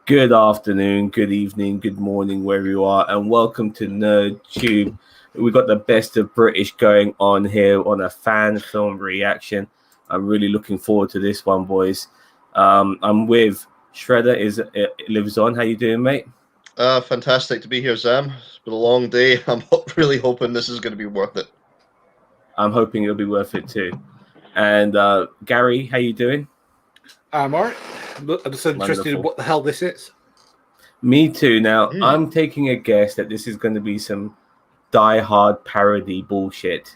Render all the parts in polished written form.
Good afternoon, good evening, good morning, wherever you are, and welcome to NerdTube. We've got the best of British going on here on a fan film reaction. I'm really looking forward to this one, boys. I'm with Shredder. Lives on. How you doing, mate? Fantastic to be here, Sam. It's been a long day. I'm really hoping this is going to be worth it. I'm hoping it'll be worth it too. And Gary, how you doing? I'm alright. I'm just interested in what the hell this is. Me too. Now, I'm taking a guess that this is going to be some die-hard parody bullshit.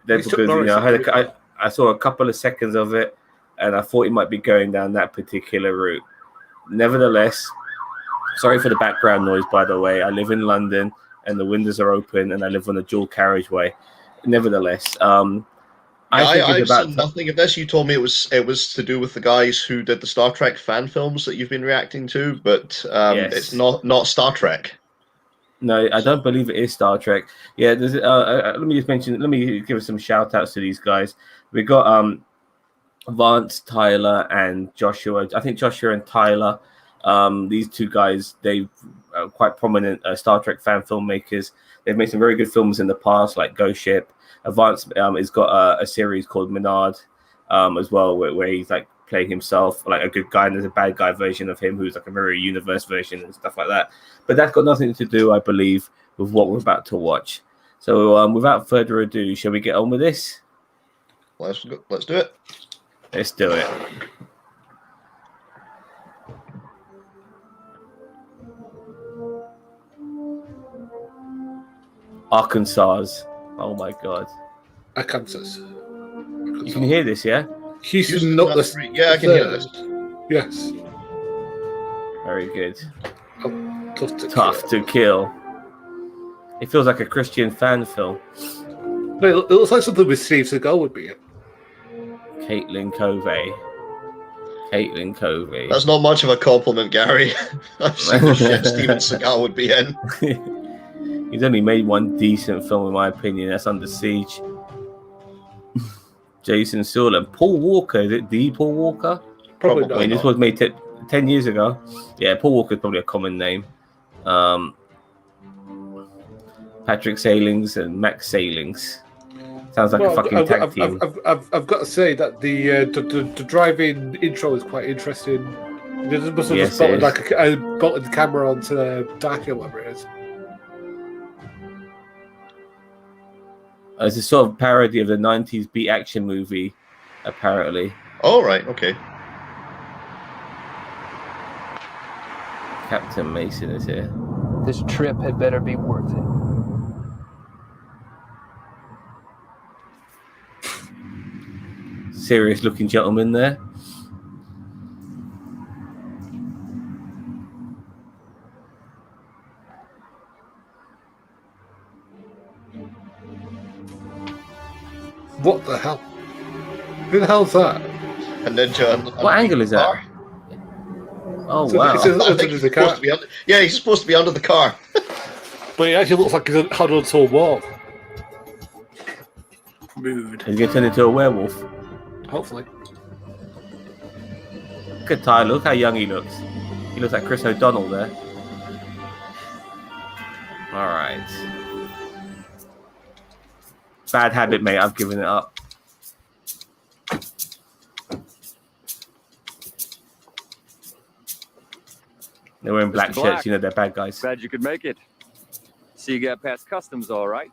That's because I saw a couple of seconds of it, and I thought it might be going down that particular route. Nevertheless, sorry for the background noise, by the way. I live in London, and the windows are open, and I live on a dual carriageway. Nevertheless, I've seen nothing of this. You told me it was to do with the guys who did the Star Trek fan films that you've been reacting to, but yes. It's not Star Trek. No, I don't believe it is Star Trek. Yeah, let me give some shout outs to these guys. We got Vance, Tyler, and Joshua. I think Joshua and Tyler, these two guys, they are quite prominent Star Trek fan filmmakers. They've made some very good films in the past, like Ghost Ship. Vance has got a series called Menard as well, where he's like playing himself like a good guy, and there's a bad guy version of him who's like a very universe version and stuff like that. But that's got nothing to do, I believe, with what we're about to watch. So without further ado, shall we get on with this? Let's do it. Let's do it. Arkansas. Oh my God. Arkansas. You can hear this, yeah? Houston, not the... Yeah, I can hear this. Yes. Very good. Tough to kill. It feels like a Christian fan film. No, it looks like something with Steve Seagal would be in. Caitlyn Covey. That's not much of a compliment, Gary. I've seen the shit Steven Seagal would be in. He's only made one decent film, in my opinion. That's Under Siege. Jason Sewell and Paul Walker. Is it the Paul Walker? Probably not. I mean, this was made 10 years ago. Yeah, Paul Walker is probably a common name. Patrick Salings and Max Salings. Sounds like a fucking tag team. I've got to say that the drive-in intro is quite interesting. They must have just bolted the camera onto the dark or whatever it is. It's a sort of parody of the 90s beat action movie, apparently. Oh, right, okay. Captain Mason is here. This trip had better be worth it. Serious looking gentleman there. What the hell? Who the hell's that? A ninja. What angle is that? Oh, so wow. He's supposed to be under the car. But he actually looks like he's held onto a wall. Mood. He's going to turn into a werewolf. Hopefully. Look at Tyler. Look how young he looks. He looks like Chris O'Donnell there. All right. Bad habit, mate. I've given it up. They're wearing black shirts. You know they're bad guys. Glad you could make it. See you got past customs all right.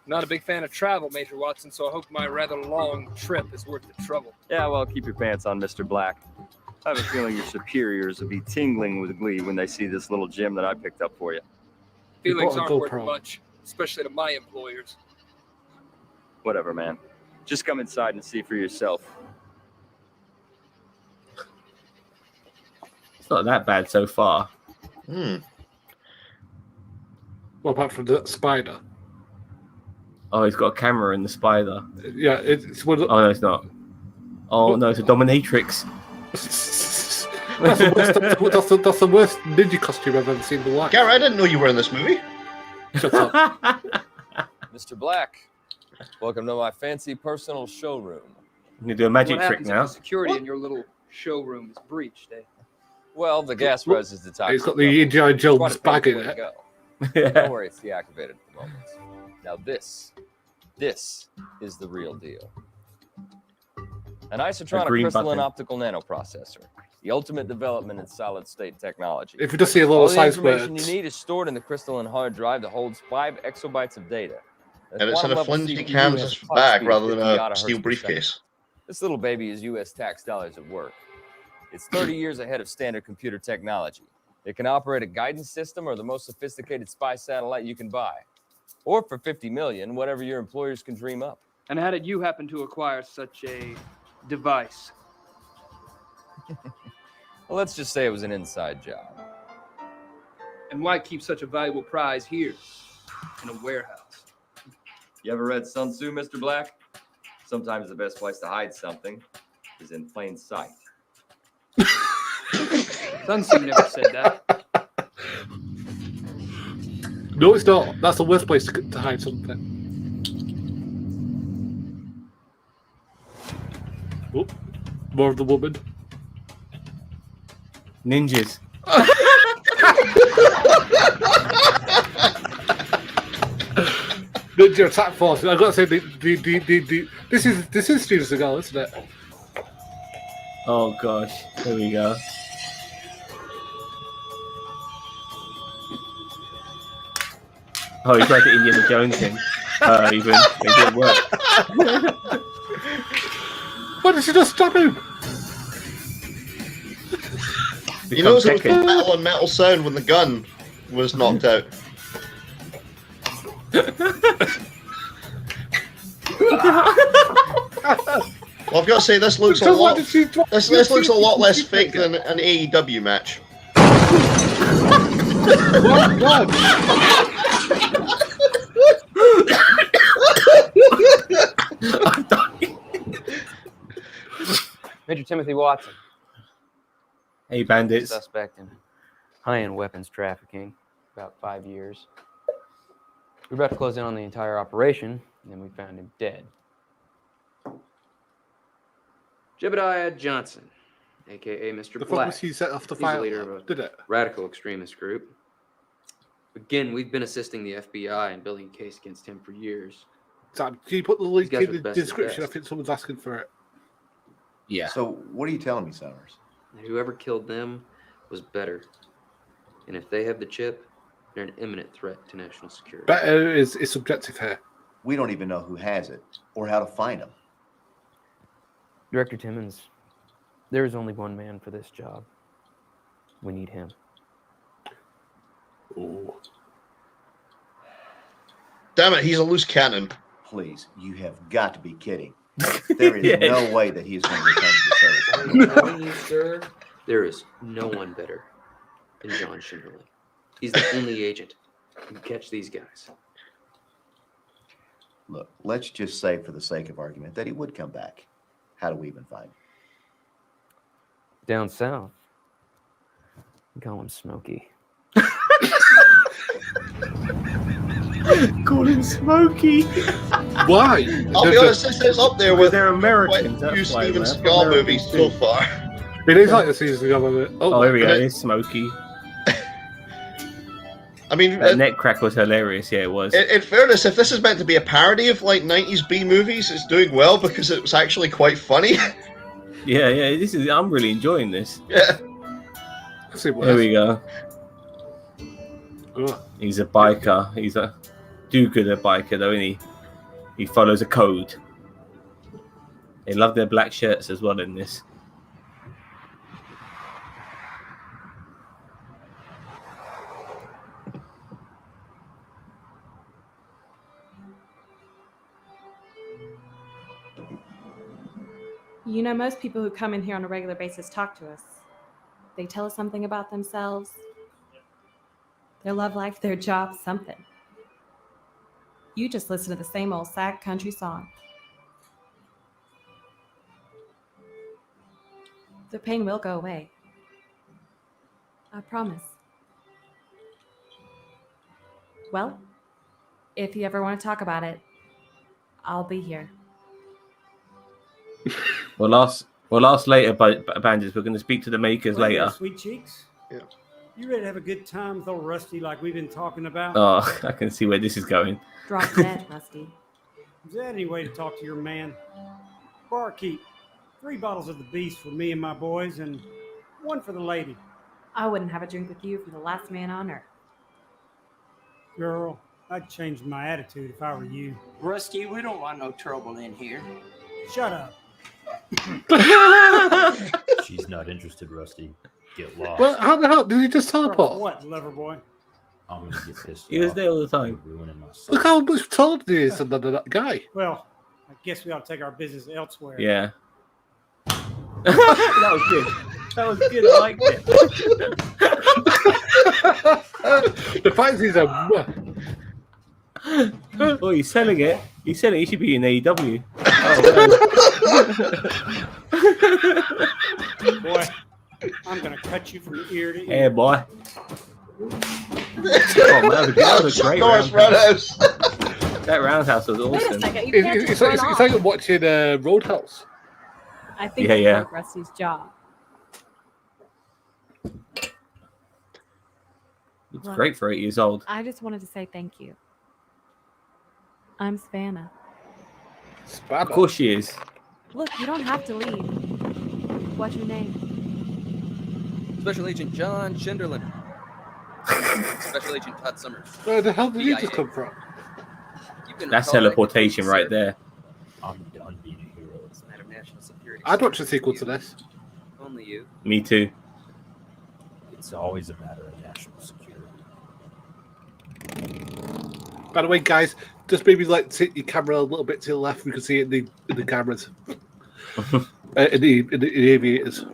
Not a big fan of travel, Major Watson, so I hope my rather long trip is worth the trouble. Yeah, well, keep your pants on, Mr. Black. I have a feeling your superiors will be tingling with glee when they see this little gem that I picked up for you. Feelings aren't worth much, especially to my employers. Whatever, man. Just come inside and see for yourself. It's not that bad so far. Well, apart from the spider. Oh, he's got a camera in the spider. Yeah, it's one of the... Oh, no, it's not. Oh, no, it's a dominatrix. that's the worst ninja costume I've ever seen in my life. Gary, I didn't know you were in this movie. Shut up. Mr. Black, welcome to my fancy personal showroom. You do a magic trick now. Security in your little showroom is breached, eh? Well, the gas res is the top. It's got the Indiana Jones bag in it. Don't worry, it's deactivated at the moment. Now this is the real deal. An isotronic crystalline button. optical nanoprocessor. The ultimate development in solid-state technology. If you just see a little All the size information words. you need is stored in the crystalline hard drive that holds 5 exabytes of data. The And it's in a quantum-level flimsy CPU canvas has clock bag speed rather than 50 a yotta steel hertz per second. briefcase. This little baby is U.S. tax dollars at work. It's 30 years ahead of standard computer technology. It can operate a guidance system or the most sophisticated spy satellite you can buy. Or for $50 million, whatever your employers can dream up. And how did you happen to acquire such a device? Well, let's just say it was an inside job. And why keep such a valuable prize here in a warehouse? You ever read Sun Tzu, Mr. Black? Sometimes the best place to hide something is in plain sight. Sun Tzu never said that. No, it's not. That's the worst place to hide something. Oh, more of the woman. Ninjas. Ninja attack force. I've got to say, this is Steven Seagal, isn't it? Oh gosh, here we go. Oh, he tried the Indiana Jones thing. Even it didn't work. Why did she just stab him? You know, it was metal and metal sound when the gun was knocked out. Well, I've got to say, this looks a lot. This looks a lot less fake than an AEW match. What? God. Major Timothy Watson. Hey, bandits. Suspect in high-end weapons trafficking. About 5 years. We were about to close in on the entire operation, and then we found him dead. Jebediah Johnson, a.k.a. Mr. The fuck Black. was he set off the He's the fire? leader of a Did it? radical extremist group. Again, we've been assisting the FBI in building a case against him for years. Sam, can you put the link guys in are the the best of the description? I best. think someone's asking for it. Yeah. So what are you telling me, Summers? And whoever killed them was better. And if they have the chip, they're an imminent threat to national security. Better is subjective here. We don't even know who has it or how to find him. Director Timmons, there is only one man for this job. We need him. Oh. Damn it, he's a loose cannon. Please, you have got to be kidding. There is no way that he's going to return to the service. I'm telling you, sir, there is no one better than John Shinnerly. He's the only agent who can catch these guys. Look, let's just say for the sake of argument that he would come back. How do we even find him? Down south, we call him Smokey. Call him Smokey. Why? I'll be honest, this is up there with they're Americans. quite a few That's why, Steven man. Seagal Americans movies too. so far. It is like the season of it. Oh, here we go. It's Smokey. I mean, That neck crack was hilarious. Yeah, it was. in fairness, if this is meant to be a parody of like 90s B movies, it's doing well because it was actually quite funny. Yeah. This is. I'm really enjoying this. Yeah. Here we go. Oh. He's a biker. He's a do-gooder biker, though, isn't he? He follows a code. They love their black shirts as well in this. You know, most people who come in here on a regular basis talk to us. They tell us something about themselves, their love life, their job, something. You just listen to the same old sad country song. The pain will go away. I promise. Well, if you ever want to talk about it, I'll be here. Well, We'll ask later, Bandits. We're going to speak to the makers Well, later. yeah, sweet cheeks. Yeah. You ready to have a good time with old Rusty like we've been talking about? Oh, I can see where this is going. Drop dead, Rusty. Is that any way to talk to your man? Barkeep, 3 bottles of the beast for me and my boys, and 1 for the lady. I wouldn't have a drink with you for the last man on earth. Girl, I'd change my attitude if I were you. Rusty, we don't want no trouble in here. Shut up. She's not interested, Rusty. Get lost. Well, how the hell did he just teleport? What, lover boy? I'm gonna get pissed He was off. there all the time. Ruining my soul. Look how much taller he is than that guy. Well, I guess we ought to take our business elsewhere. Yeah. That was good. That was good. I liked it. The fact is he's a... Oh, he's selling it. He's selling it. He should be in AEW. Boy, I'm going to cut you from ear to ear. Hey, boy. Oh, man, that was a great roundhouse. That roundhouse was Wait a awesome. second, you can't just It's run off. like watching Roadhouse. I think Yeah, you yeah. broke Rusty's jaw. It's great for 8 years old. I just wanted to say thank you. I'm Savannah. Of course she is. Look, you don't have to leave. What's your name? Special Agent John Schinderlin. Special Agent Todd Summers. Where the hell did he just CIA. come from? That's teleportation right there. I'm done being a hero. It's a matter of national security. I'd watch a sequel to this. Only you. Me too. It's always a matter of national security. By the way, guys, just maybe like take your camera a little bit to the left. We can see it in the cameras, in the aviators.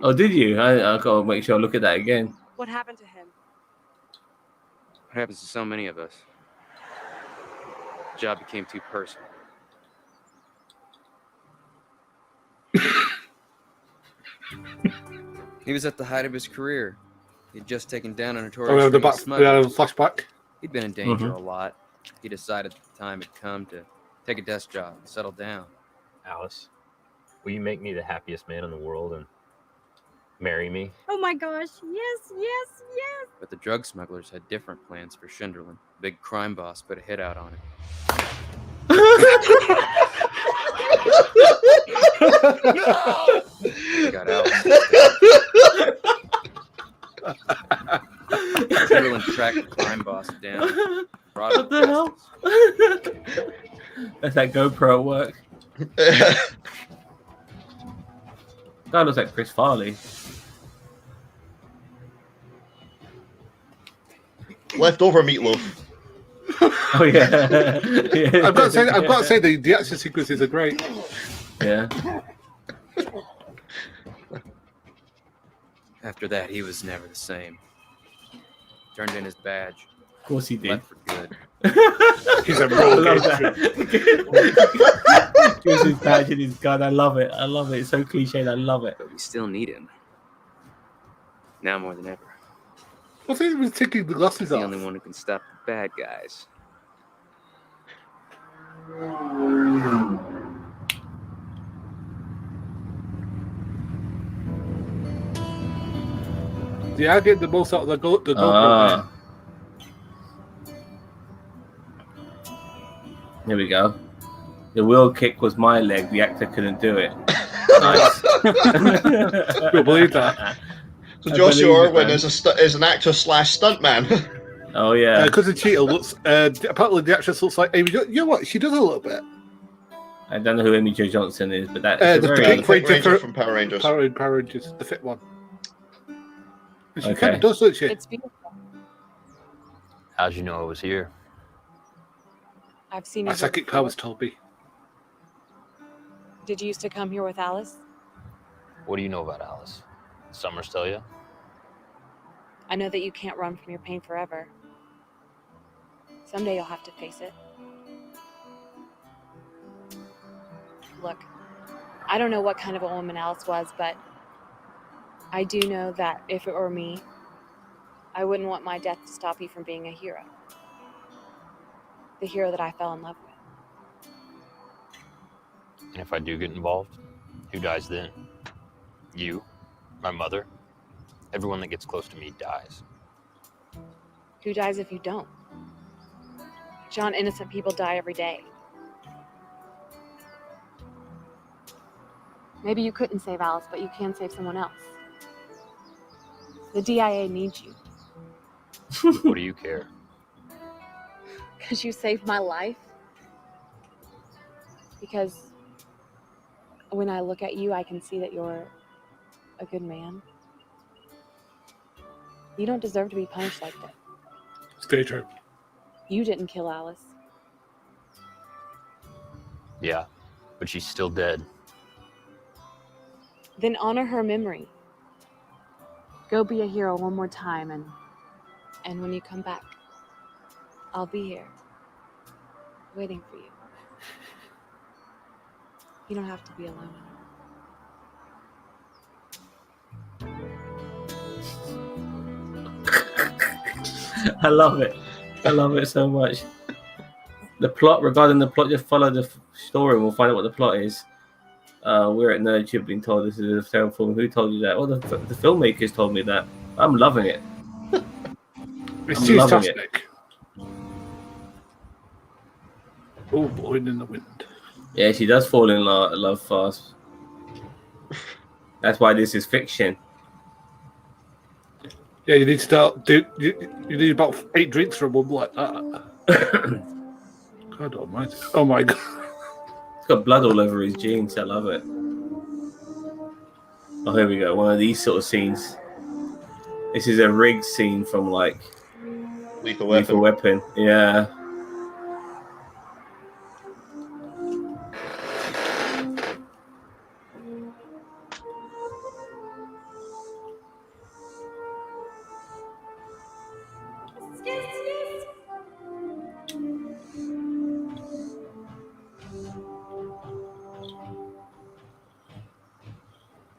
Oh, did you? I gotta make sure I look at that again. What happened to him? What happens to so many of us? The job became too personal. He was at the height of his career. He'd just taken down a Oh, notorious the ring of smugglers. flashback. He'd been in danger Mhm. a lot. He decided the time had come to take a desk job and settle down. Alice, will you make me the happiest man in the world and marry me? Oh my gosh, yes, yes, yes. But the drug smugglers had different plans for Schinderlin. The big crime boss put a hit out on him. He got out. Schinderlin tracked the crime boss down. Brought him What the hell? That's that GoPro at work. Guy looks like Chris Farley. Leftover meatloaf. Oh yeah. Yeah. I've got to say, the action sequences are great. Yeah. After that, he was never the same. Turned in his badge. Of course he did. Left for good. He's a I love that. Gives his badge and his gun. I love it. I love it. It's so cliched. I love it. But we still need him. Now more than ever. What's he was taking the glasses He's the off? only one who can stop the bad guys. Yeah, I get the most out of the GoPro. Ah. Here we go. The wheel kick was my leg. The actor couldn't do it. Nice. We'll believe that. So Joshua Irwin is an actor / stuntman. Oh yeah. Because the cheetah looks. Apparently, the actress looks like Amy. You know what? She does a little bit. I don't know who Amy Jo Johnson is, but that's The very Pink Ranger from Power Rangers. Power Rangers, the fit one. And she Okay. kind of does, doesn't she? It's beautiful. How'd you know I was here? I've seen My you. psychic powers told me. Did you used to come here with Alice? What do you know about Alice? Summers tell you? I know that you can't run from your pain forever. Someday you'll have to face it. Look, I don't know what kind of a woman Alice was, but I do know that if it were me, I wouldn't want my death to stop you from being a hero. The hero that I fell in love with. And if I do get involved, who dies then? You, my mother, everyone that gets close to me dies. Who dies if you don't? John, innocent people die every day. Maybe you couldn't save Alice, but you can save someone else. The DIA needs you. What do you care? Because you saved my life. Because when I look at you, I can see that you're a good man. You don't deserve to be punished like that. Stay true. You didn't kill Alice. Yeah, but she's still dead. Then honor her memory. Go be a hero one more time, and when you come back, I'll be here, waiting for you. You don't have to be alone anymore. I love it. I love it so much. Regarding the plot, just follow the story and we'll find out what the plot is. We're at Nerd. You've been told this is a terrible film. Who told you that? Well, the filmmakers told me that. I'm loving it. It's fantastic. Oh, blowing in the wind. Yeah, she does fall in love fast. That's why this is fiction. Yeah, you need to start. You need about 8 drinks for a mum like that. God almighty. Oh my god. It's got blood all over his jeans. I love it. Oh, here we go. One of these sort of scenes. This is a rigged scene from like Lethal Weapon. Yeah.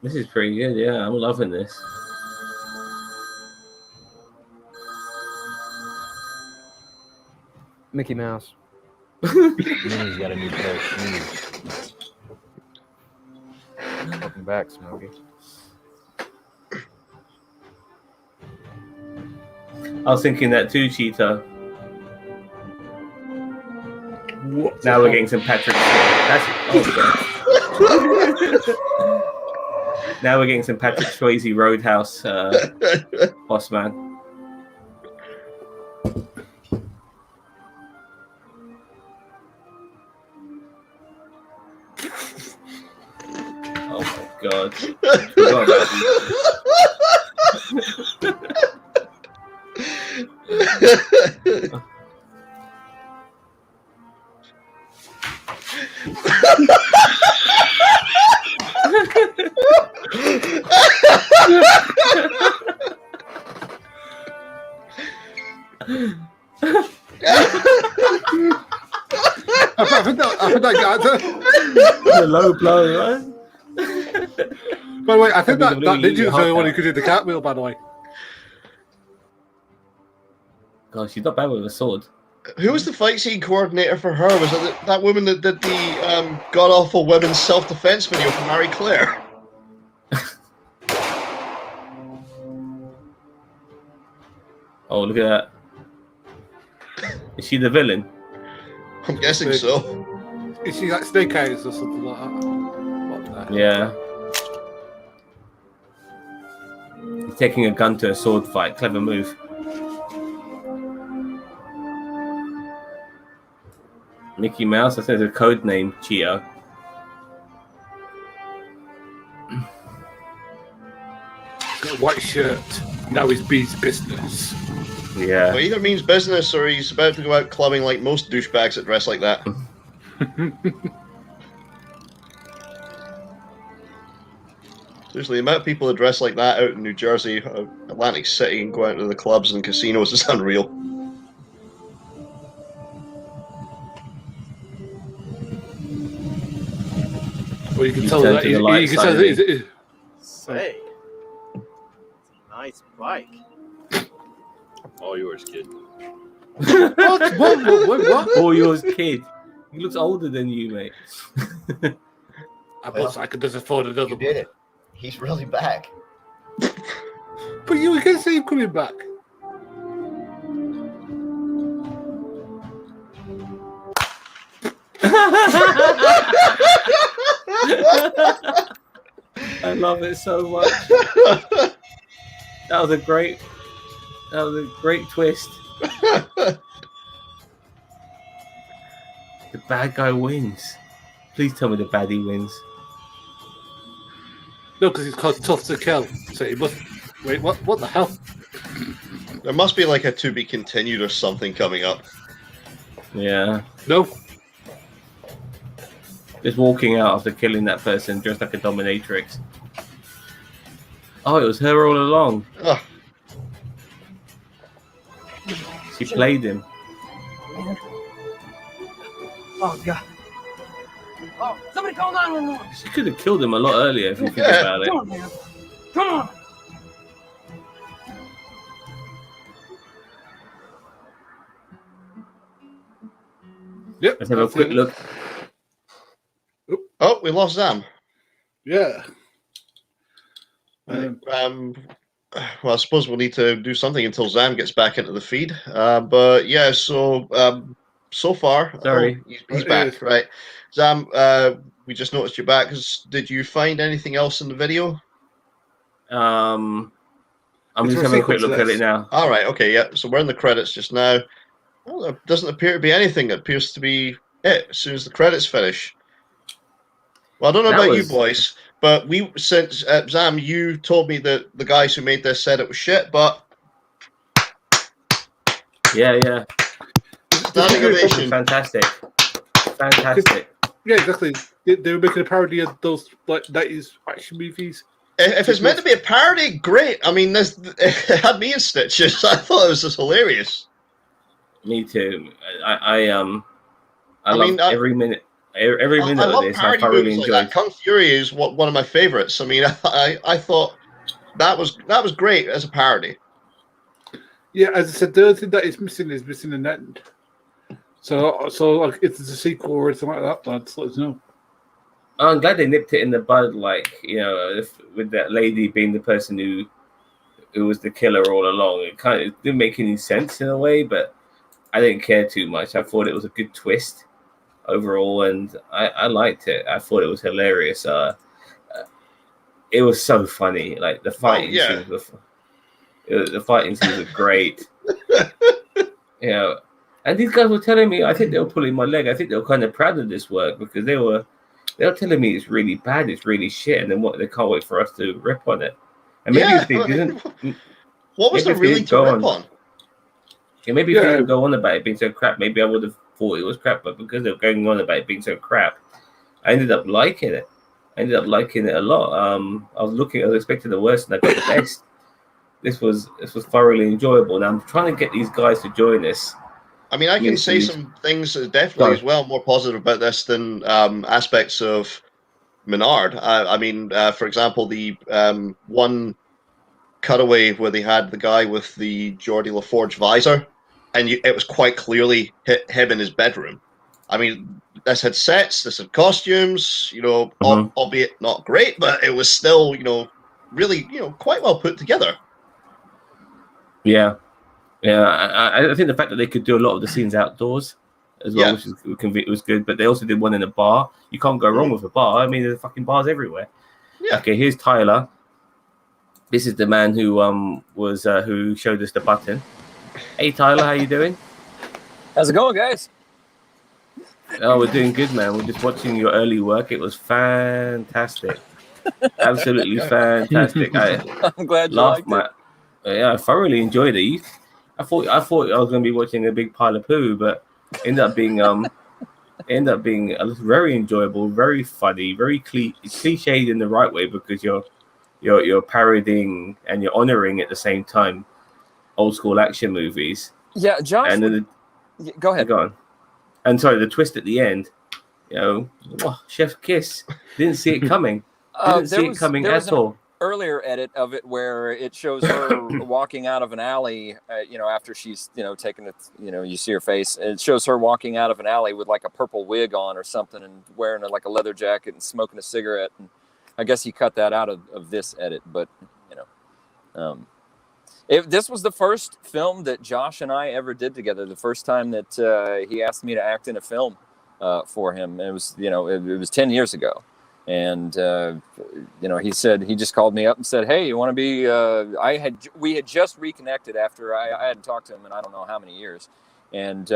This is pretty good, yeah. I'm loving this. Mickey Mouse. Minnie's got a new pair of shoes. Welcome back, Smokey. I was thinking that too, Cheetah. What? Now we're getting some Patrick. Now we're getting some Patrick Swayze Roadhouse boss man. Oh my god. Forgot about these. I think that got it. The low blow, right? By the way, I think that ninja was the only one who could do the cartwheel, by the way. God, she's not bad with a sword. Who was the fight scene coordinator for her? Was it that woman that did the god-awful women's self-defense video for Marie Claire? Oh, look at that. Is she the villain? I'm guessing so. Is she like Snake Eyes or something like that? What the Yeah. He's taking a gun to a sword fight. Clever move. Mickey Mouse, I said a code name, Cheetah. Got a white shirt. Now he's B's business. Yeah. Well, either means business or he's about to go out clubbing like most douchebags that dress like that. Seriously, the amount of people that dress like that out in New Jersey, Atlantic City, and go out to the clubs and casinos is unreal. Well, you can tell that you can tell that Say, nice bike. All yours, kid. What? All yours, kid. He looks older than you, mate. I could just afford another You did it. He's really back. But you can see him coming back. I love it so much. That was a great twist. The bad guy wins. Please tell me the baddie wins. No, because he's called tough to kill. So he must. Wait, what? What the hell? There must be like a to be continued or something coming up. Yeah. No. Just walking out after killing that person dressed like a dominatrix. Oh, it was her all along. Ugh. She played him. Oh, God. Oh, somebody call 911. She could have killed him a lot earlier if you think about it. Come on, man. Come on. Yep. Let's have a quick look. Oh, we lost Zam. Yeah. Well, I suppose we'll need to do something until Zam gets back into the feed. But yeah, so far, sorry, he's back, right? Zam, we just noticed you're back. Did you find anything else in the video? I'm just having a quick look at it now. All right, okay, yeah. So we're in the credits just now. Well, there doesn't appear to be anything. It appears to be it as soon as the credits finish. Well, I don't know about you boys, but since Zam, you told me that the guys who made this said it was shit, but yeah, standing ovation, fantastic. Yeah, exactly. They were making a parody of those like 90s action movies. If it's meant to be a parody, great. I mean, it had me in stitches. I thought it was just hilarious. Me too. I love every minute. Every minute of this, I thoroughly enjoyed. Like Kung Fury is one of my favorites. I mean, I thought that was great as a parody. Yeah, as I said, the other thing that is missing an end. So like, if there's a sequel or anything like that, lads, let us know. I'm glad they nipped it in the bud, like, you know, with that lady being the person who was the killer all along. It didn't make any sense in a way, but I didn't care too much. I thought it was a good twist overall, and I liked it. I thought it was hilarious. It was so funny. Like the fighting scenes the fighting scenes were great. You know, and these guys were telling me, I think they were pulling my leg. I think they were kind of proud of this work because they were telling me it's really bad, it's really shit, and then they can't wait for us to rip on it. And maybe if they didn't, what was there really to rip on? Yeah, maybe if they didn't go on about it being so crap, maybe I would have thought it was crap. But because they were going on about it being so crap, I ended up liking it. I ended up liking it a lot. I was expecting the worst, and I got the best. This was thoroughly enjoyable. Now I'm trying to get these guys to join us. I mean, I can say some things definitely as well more positive about this than aspects of Menard. I mean, for example, the one cutaway where they had the guy with the Geordie LaForge visor, and it was quite clearly him in his bedroom. I mean, this had sets, this had costumes, you know, albeit not great, but it was still, you know, really, you know, quite well put together. Yeah. Yeah, I think the fact that they could do a lot of the scenes outdoors as well, which was good. But they also did one in a bar. You can't go wrong with a bar. I mean, there's fucking bars everywhere. Yeah. Okay, here's Tyler. This is the man who who showed us the button. Hey, Tyler, how you doing? How's it going, guys? Oh, we're doing good, man. We're just watching your early work. It was fantastic. Absolutely fantastic. I'm glad you liked it. Yeah, I thoroughly enjoyed it. I thought I was going to be watching a big pile of poo, but ended up being very enjoyable, very funny, very cliched in the right way because you're parodying and you're honoring at the same time old school action movies. Yeah, Josh. And then go ahead. Go on. And sorry, the twist at the end, you know, chef kiss. Didn't see it coming. Didn't see it coming at all. earlier edit of it where it shows her walking out of an alley, after she's, taken it, you see her face. And it shows her walking out of an alley with like a purple wig on or something and wearing like a leather jacket and smoking a cigarette. And I guess he cut that out of this edit, but this was the first film that Josh and I ever did together. The first time that he asked me to act in a film for him. It was, it was 10 years ago. And, he just called me up and said, hey, you want to be, we had just reconnected after I hadn't talked to him in I don't know how many years. And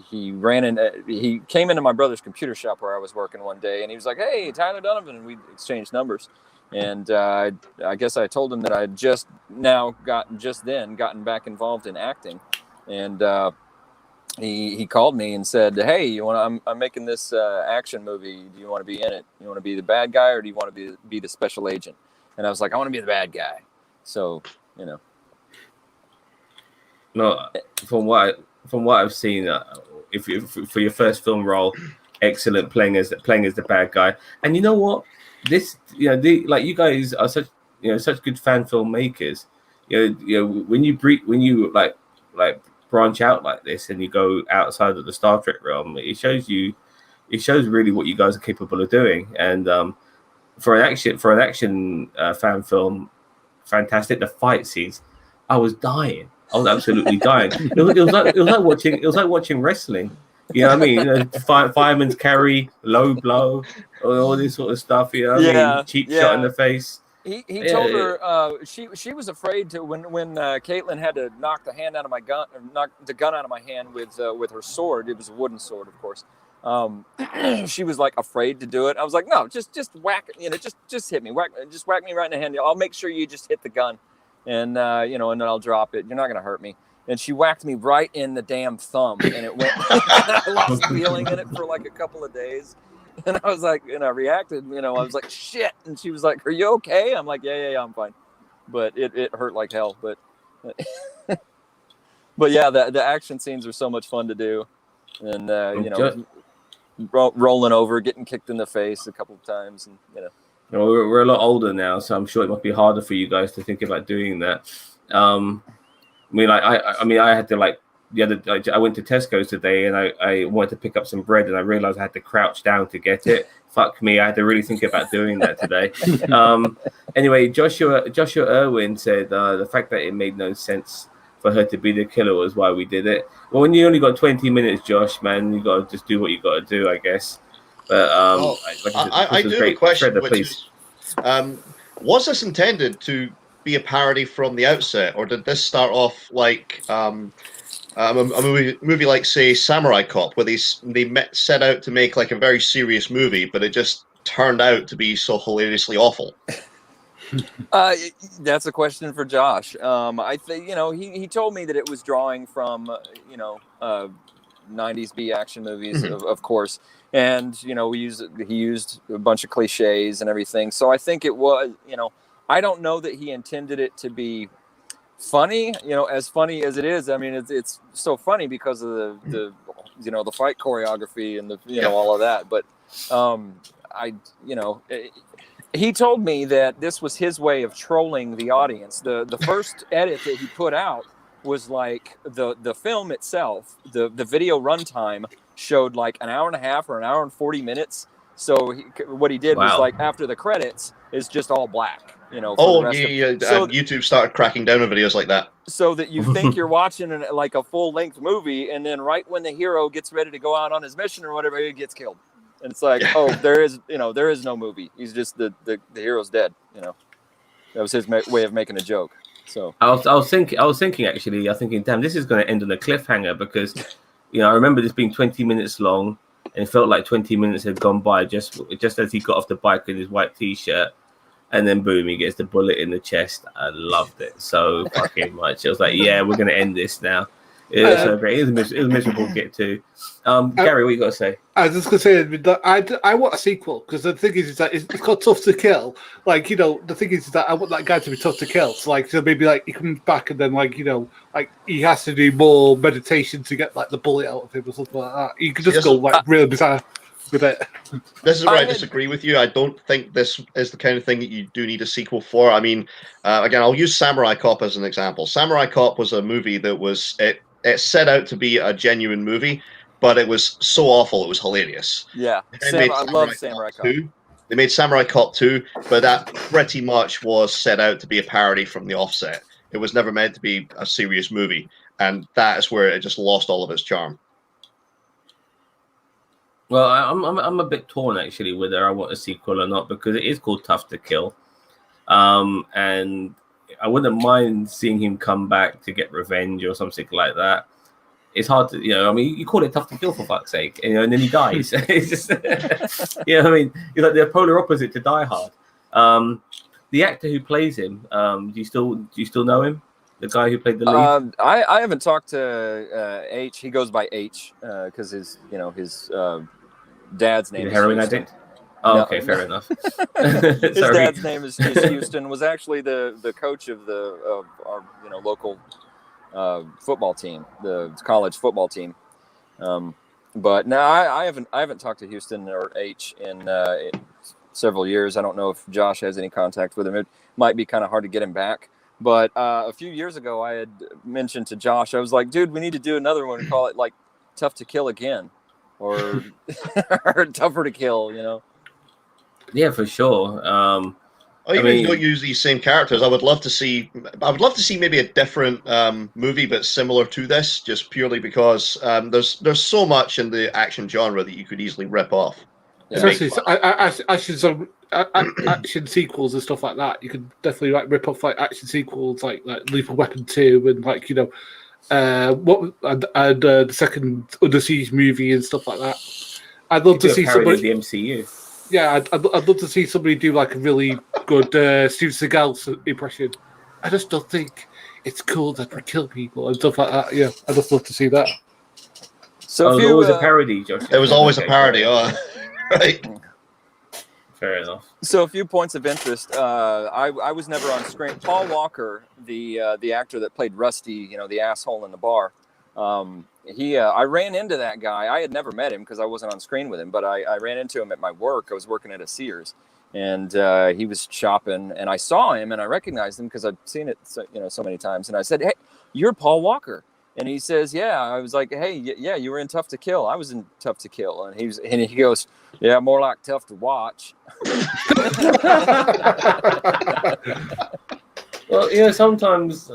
he came into my brother's computer shop where I was working one day and he was like, hey, Tyler Donovan. And we exchanged numbers. And I guess I told him that I had just gotten back involved in acting. And he called me and said, hey, I'm making this action movie. Do you want to be in it? You want to be the bad guy or do you want to be the special agent? And I was like, I want to be the bad guy. So, No, from what I've seen, for your first film role, excellent playing as the bad guy. And you know what? This, you guys are such good fan filmmakers. When you branch out like this and you go outside of the Star Trek realm, it shows really what you guys are capable of doing. And for an action fan film, fantastic. The fight scenes, I was dying. I was absolutely dying. It was like watching wrestling. You know what I mean? Fireman's carry, low blow, all this sort of stuff. You know what I mean? Cheap shot in the face. He told her she was afraid to when Caitlyn had to knock the hand out of my gun, or knock the gun out of my hand with her sword. It was a wooden sword, of course. She was like afraid to do it. I was like, no, just whack it. Just hit me, whack me right in the hand. I'll make sure you just hit the gun, and and then I'll drop it. You're not gonna hurt me. And she whacked me right in the damn thumb, and it went. I lost feeling in it for like a couple of days. And I was like, and I reacted, I was like, shit. And she was like, are you okay? I'm like, yeah, I'm fine. But it hurt like hell. But yeah, the action scenes are so much fun to do. And, rolling over, getting kicked in the face a couple of times. And, we're a lot older now, so I'm sure it must be harder for you guys to think about doing that. I had to I went to Tesco's today and I wanted to pick up some bread and I realized I had to crouch down to get it. Fuck me, I had to really think about doing that today. Anyway, Joshua Irwin said the fact that it made no sense for her to be the killer was why we did it. Well, when you only got 20 minutes, Josh, man, you got to just do what you got to do, I guess. But I do have a question, was this intended to be a parody from the outset, or did this start off like a movie like, say, Samurai Cop, where they set out to make like a very serious movie, but it just turned out to be so hilariously awful? That's a question for Josh. I think he told me that it was drawing from 90s B action movies, of course, and he used a bunch of cliches and everything. So I think it was I don't know that he intended it to be funny, as funny as it is. I mean, it's so funny because of the fight choreography and all of that. But he told me that this was his way of trolling the audience. The first edit that he put out was like the film itself. The video runtime showed like an hour and a half or an hour and 40 minutes. So what he did was like after the credits is just all black. YouTube started cracking down on videos like that, so that you think you're watching like a full-length movie, and then right when the hero gets ready to go out on his mission or whatever, he gets killed, and it's like, there is no movie. He's just the hero's dead. That was his way of making a joke. So I was thinking actually, damn, this is going to end on a cliffhanger because I remember this being 20 minutes long, and it felt like 20 minutes had gone by just as he got off the bike in his white t-shirt. And then boom, he gets the bullet in the chest. I loved it so fucking much. I was like, yeah, we're gonna end this now. It was so great. It was miserable to get to. Gary, what you got to say? I was just gonna say that I want a sequel because the thing is that it's called Tough to Kill. Like the thing is that I want that guy to be tough to kill. So maybe he comes back and then he has to do more meditation to get the bullet out of him or something like that. You could just go real bizarre. with it. This is where I disagree with you. I don't think this is the kind of thing that you do need a sequel for. I mean, again, I'll use Samurai Cop as an example. Samurai Cop was a movie that was it set out to be a genuine movie, but it was so awful it was hilarious. Yeah, I love Samurai Cop. 2. They made Samurai Cop 2, but that pretty much was set out to be a parody from the offset. It was never meant to be a serious movie, and that is where it just lost all of its charm. Well, I'm a bit torn actually whether I want a sequel or not, because it is called Tough to Kill, and I wouldn't mind seeing him come back to get revenge or something like that. It's hard to, I mean, you call it Tough to Kill for fuck's sake, and then he dies. It's just, I mean, he's like the polar opposite to Die Hard. The actor who plays him, do you still know him? The guy who played the lead. I haven't talked to H. He goes by H because his dad's name is heroin Houston. addict. Oh, No. okay, fair enough. His Sorry. dad's name is Houston. Was actually the coach of our local football team, the college football team. But no, I haven't talked to Houston or H in several years. I don't know if Josh has any contact with him. It might be kind of hard to get him back. But a few years ago, I had mentioned to Josh, I was like, dude, we need to do another one and call it like Tough to Kill Again, or or Tougher to Kill, Yeah, for sure. Even if you don't use these same characters, I would love to see maybe a different movie, but similar to this, just purely because there's so much in the action genre that you could easily rip off. Especially action sequels and stuff like that. You could definitely rip off action sequels like Lethal Weapon 2 and the second Under Siege movie and stuff like that. I'd love to see somebody the MCU. Yeah, I'd love to see somebody do a really good Steven Seagal impression. I just don't think it's cool that we kill people and stuff like that. Yeah, I'd just love to see that. So it was always a parody, Josh. It was always a parody. Right. Fair enough. So a few points of interest. I was never on screen. Paul Walker, the actor that played Rusty, the asshole in the bar. I ran into that guy. I had never met him because I wasn't on screen with him, but I ran into him at my work. I was working at a Sears, and he was shopping, and I saw him, and I recognized him because I'd seen it so many times. And I said, "Hey, you're Paul Walker." And he says, "Yeah." I was like, "Hey, yeah, you were in Tough to Kill. I was in Tough to Kill." And he goes, "Yeah, more like Tough to Watch." Well, sometimes.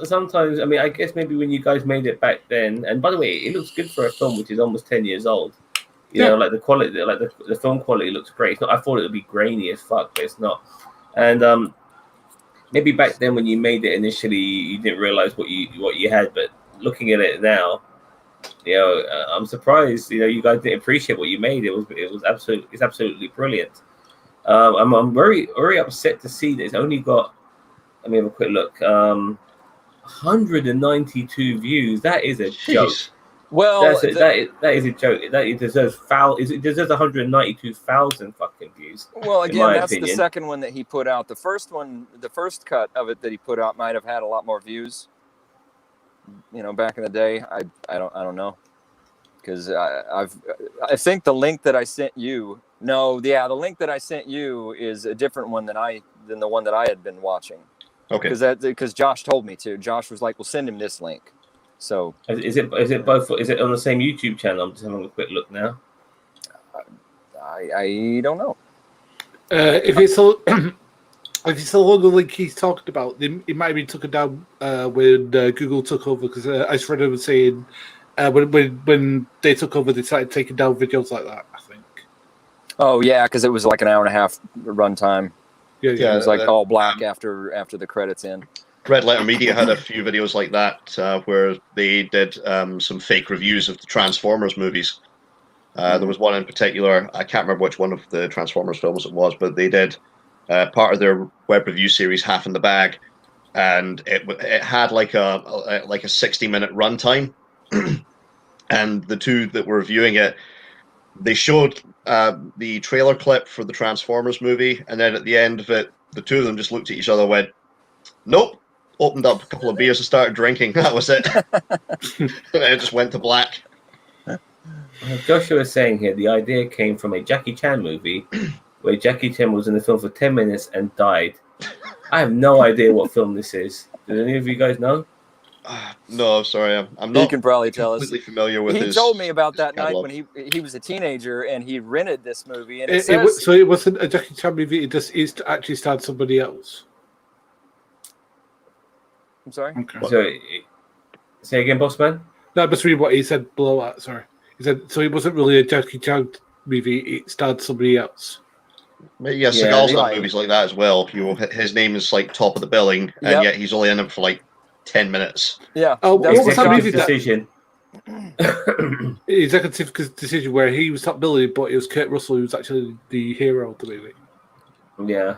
I mean, I guess maybe when you guys made it back then, and by the way, it looks good for a film which is almost 10 years old. You know, like the quality, like the film quality looks great. It's not, I thought it would be grainy as fuck, but it's not. And maybe back then when you made it initially, you didn't realize what you had. But looking at it now, I'm surprised. You guys didn't appreciate what you made. It's absolutely brilliant. I'm very, very upset to see that it's only got. Let me have a quick look. 192 views. That is a joke. Well, that is a joke. It deserves It deserves 192,000 fucking views. Well, again, that's the second one that he put out. The first cut of it that he put out might have had a lot more views. Back in the day, I don't know, because I think the link that I sent you. The link that I sent you is a different one than the one that I had been watching. Okay. Because Josh told me to. Josh was like, "Well, send him this link." So is it both? Is it on the same YouTube channel? I'm just having a quick look now. I don't know. If it's along the link he's talking about, it might have been taken down when Google took over. Because as Fredo was saying, when they took over, they started taking down videos like that. I think. Oh yeah, because it was like an hour and a half runtime. Yeah, it was like all black after the credits end. Red Letter Media had a few videos like that where they did some fake reviews of the Transformers movies. There was one in particular, I can't remember which one of the Transformers films it was, but they did part of their web review series, Half in the Bag, and it had like a 60-minute runtime. And the two that were reviewing it, they showed the trailer clip for the Transformers movie, and then at the end of it, the two of them just looked at each other and went, "Nope." Opened up a couple of beers and started drinking. That was it. And it just went to black. Joshua is saying here the idea came from a Jackie Chan movie where Jackie Chan was in the film for 10 minutes and died. I have no idea what film this is. Do any of you guys know? No, sorry, I'm He not can probably tell us. completely familiar with He his. told me about that night catalog. when he was a teenager and he rented this movie, and So it wasn't a Jackie Chan movie. It actually starred somebody else. I'm sorry. Okay. So, say again, boss man. No, just read what he said below that. Sorry, he said so. It wasn't really a Jackie Chan movie. It starred somebody else. Yeah, Seagal's done movies like that as well. His name is like top of the billing, and yet he's only in them for like 10 minutes. Yeah. Oh, what was that movie? Decision. Executive decision where he was top billing, but it was Kurt Russell who was actually the hero of the movie. Yeah.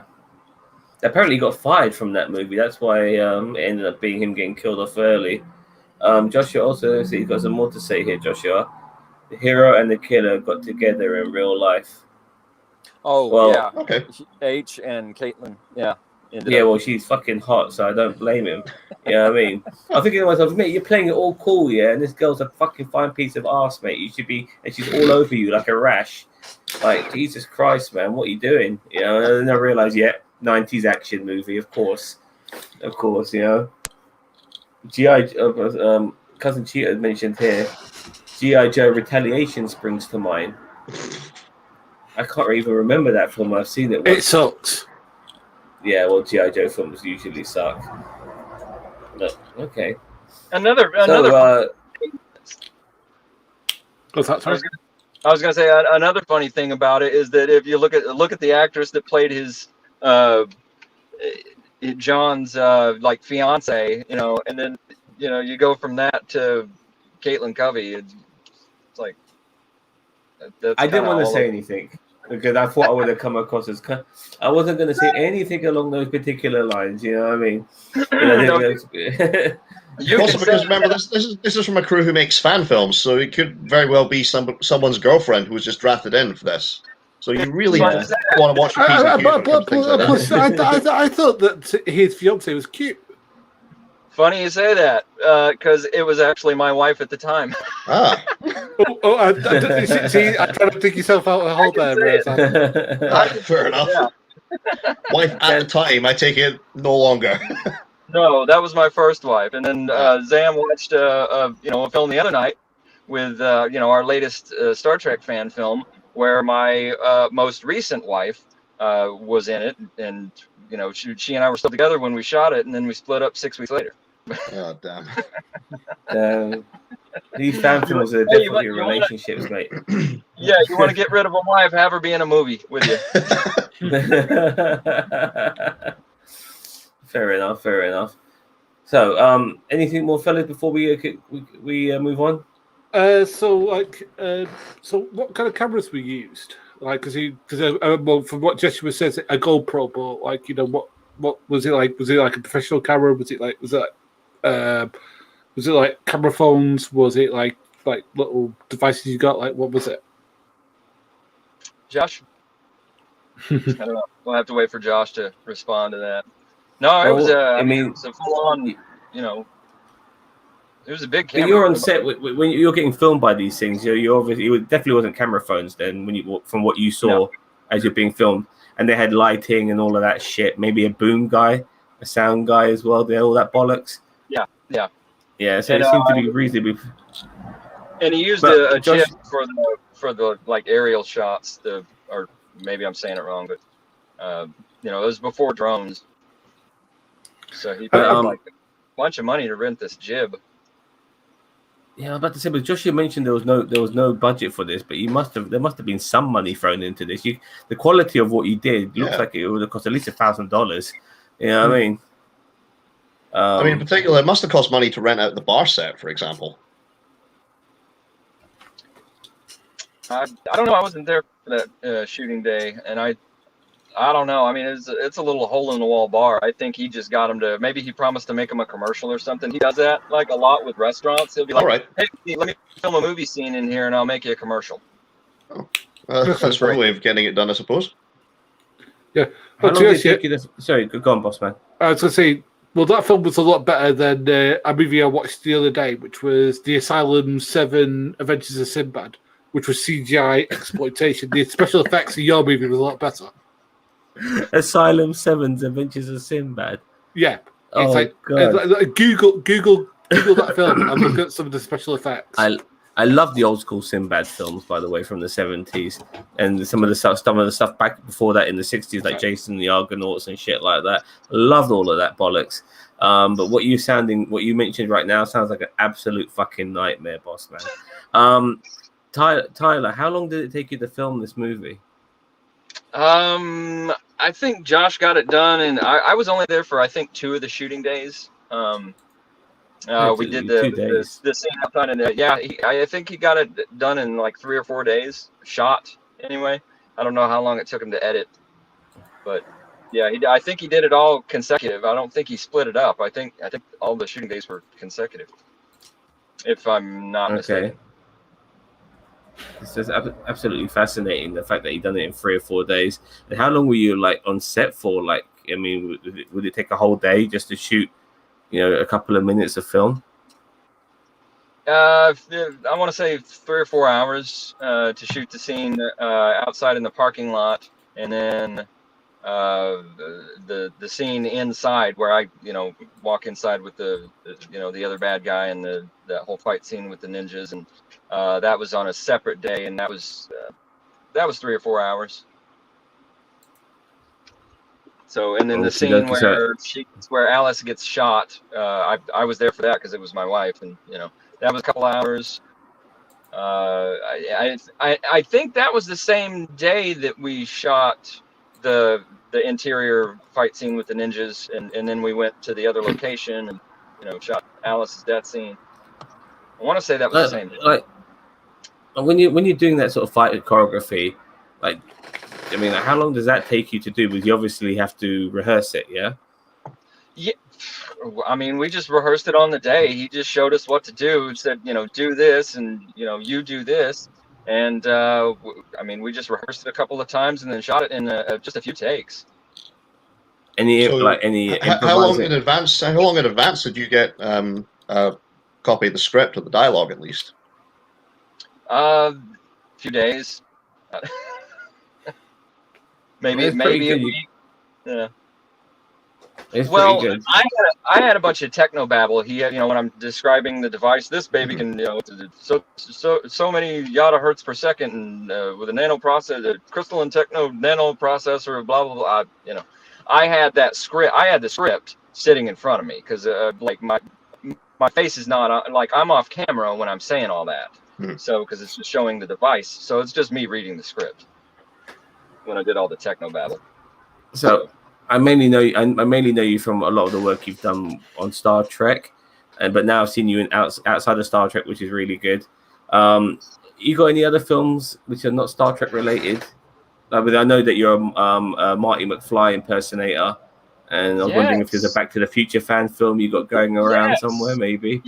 Apparently he got fired from that movie. That's why it ended up being him getting killed off early. Joshua also, he's got some more to say here, Joshua. The hero and the killer got together in real life. Oh, well, yeah. Okay. H and Caitlyn. Yeah. Yeah, well, she's fucking hot, so I don't blame him. You know what I mean? I'm thinking to myself, mate, you're playing it all cool, yeah, and this girl's a fucking fine piece of ass, mate. You should be, and she's all over you like a rash. Like, Jesus Christ, man, what are you doing? You know, and then I realised, 90s action movie, of course, you know. G.I. Cousin Cheetah mentioned here, G.I. Joe Retaliation springs to mind. I can't even remember that film. I've seen it once. It sucks. Yeah, well, G.I. Joe films usually suck. No, okay. Another. What's that? Sorry? I was gonna say another funny thing about it is that if you look at the actress that played his John's like fiance, you know, and then you go from that to Caitlyn Covey. It's like I didn't want to say anything because I thought I would have come across as. I wasn't going to say anything along those particular lines. You know what I mean? Also, because remember, this is from a crew who makes fan films, so it could very well be someone's girlfriend who was just drafted in for this. So you really want to watch a piece of I thought that his fiance was cute. Funny you say that, because it was actually my wife at the time. Ah. I try to dig yourself out of a hole there. Fair enough. Yeah. Wife at the time, I take it no longer. No, that was my first wife, and then Zam watched a film the other night with our latest Star Trek fan film where my most recent wife was in it, and she and I were still together when we shot it, and then we split up 6 weeks later. Oh damn! These fan films are definitely relationships, mate. Yeah, you want to get rid of a wife, have her be in a movie with you. Fair enough. So, anything more, fellas, before we move on? So what kind of cameras were used? Like, well, from what Joshua says, a GoPro, but like, what was it like? Was it like a professional camera? Was it like camera phones? Was it like little devices you got? Like, what was it? Josh? I don't know. We'll have to wait for Josh to respond to that. No, it was it was a full-on, it was a big camera. You're on set when you're getting filmed by these things. You obviously it definitely wasn't camera phones then. From what you saw as you're being filmed, and they had lighting and all of that shit. Maybe a boom guy, a sound guy as well. They had all that bollocks. Yeah. So it seemed to be reasonably. And he used a chip for the like aerial shots. Or maybe I'm saying it wrong, but it was before drones. So he paid like a bunch of money to rent this jib. Yeah, I'm about to say, but Joshua mentioned there was no budget for this, but there must have been some money thrown into this. The quality of what you did looks like it would have cost at least $1,000. You know what I mean? In particular, it must have cost money to rent out the bar set, for example. I don't know. I wasn't there for that shooting day, and I don't know. I mean, it's a little hole in the wall bar. I think he just got him to. Maybe he promised to make him a commercial or something. He does that like a lot with restaurants. He'll be like, all right, hey, let me film a movie scene in here, and I'll make you a commercial. That's one way of getting it done, I suppose. Yeah. How long did it take you sorry, go on, boss man. I was going to say, Well, that film was a lot better than a movie I watched the other day, which was The Asylum 7 Adventures of Sinbad, which was CGI exploitation. The special effects in your movie was a lot better. Asylum 7's Adventures of Sinbad. Yeah. Oh, it's God. like Google that film and look at some of the special effects. I love the old school Sinbad films, by the way, from the 70s, and some of the stuff back before that in the 60s, like Jason and the Argonauts and shit like that. Loved all of that bollocks. But what you mentioned right now sounds like an absolute fucking nightmare, boss man. Tyler, how long did it take you to film this movie? I think Josh got it done, and I was only there for I think 2 of the shooting days. We did the scene outside, and I think he got it done in like 3 or 4 days. Shot anyway. I don't know how long it took him to edit, but yeah, I think he did it all consecutive. I don't think he split it up. I think all the shooting days were consecutive, if I'm not mistaken. It's just absolutely fascinating, the fact that he done it in 3 or 4 days. And how long were you like on set for? Like, I mean, would it take a whole day just to shoot, a couple of minutes of film? I want to say 3 or 4 hours to shoot the scene outside in the parking lot, and then the scene inside where I walk inside with the other bad guy, and that whole fight scene with the ninjas, and that was on a separate day, and that was 3 or 4 hours. So, and then the scene where Alice gets shot, I was there for that because it was my wife, and that was a couple hours. I think that was the same day that we shot the interior fight scene with the ninjas, and then we went to the other location and shot Alice's death scene. I want to say that was the same day. Like when you're doing that sort of fight choreography, like, I mean, how long does that take you to do? Because you obviously have to rehearse it, yeah? Yeah, I mean, we just rehearsed it on the day. He just showed us what to do. He said, do this, and you do this, and I mean, we just rehearsed it a couple of times and then shot it in just a few takes. How long in advance? How long in advance did you get a copy of the script or the dialogue, at least? A few days. maybe a week. Yeah. Well, I had a bunch of techno babble. He had, when I'm describing the device, this baby can, so many yada hertz per second, and with a nano processor, a crystalline techno nano processor, blah blah blah. I had that script. I had the script sitting in front of me because, like my face is not like I'm off camera when I'm saying all that. So because it's just showing the device, so it's just me reading the script when I did all the techno babble. So I mainly know you from a lot of the work you've done on Star Trek, but now I've seen you outside of Star Trek, which is really good. You got any other films which are not Star Trek related? But I know that you're a Marty McFly impersonator, and I was wondering if there's a Back to the Future fan film you got going around somewhere, maybe.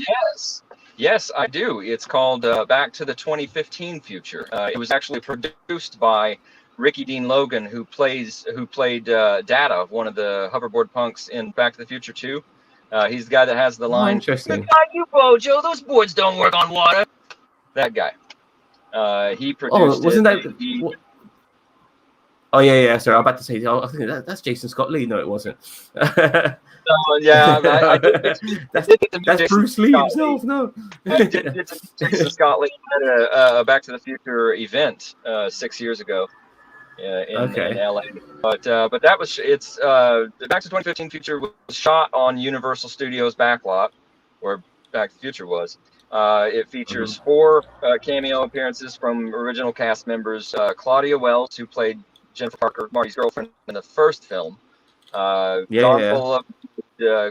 Yes, I do. It's called Back to the 2015 Future. It was actually produced by Ricky Dean Logan, who played Data, one of the hoverboard punks in Back to the Future 2. He's the guy that has the line, interesting. You Bojo, those boards don't work on water. That guy. He produced wasn't that... Oh yeah. Sorry, I'm about to say. I think that's Jason Scott Lee. No, it wasn't. Yeah, that's Bruce Lee himself. No, Jason Scott Lee had a Back to the Future event 6 years ago in LA. But that was the Back to the 2015 Future was shot on Universal Studios backlot, where Back to the Future was. It features 4 cameo appearances from original cast members: Claudia Wells, who played Jennifer Parker, Marty's girlfriend in the first film, John Fuller,